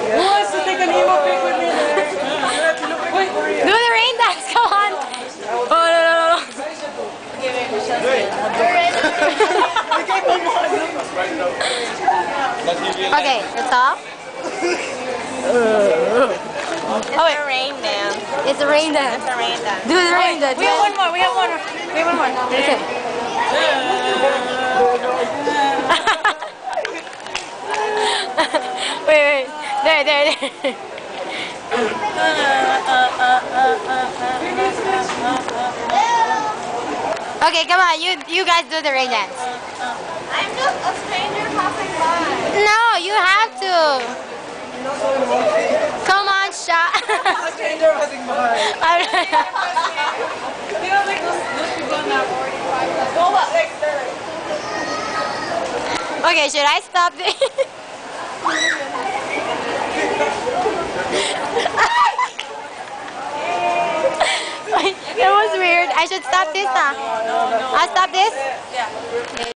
Who wants to take an emo pic with me there? Do the rain dance, come on. Oh, no. Okay, that's all. It's a rain dance. It's a rain dance. It's a rain dance. Do the rain dance. We have one more. We have one more. That's it. Wait. There. Okay, come on. You guys do the rain dance. I'm just a stranger passing by. No, you have to. Come on, shot. A stranger passing by. You know, like those people now 45. Go back like there. Okay, should I stop this? That was weird. I should stop this now. No. I'll stop this? Yeah.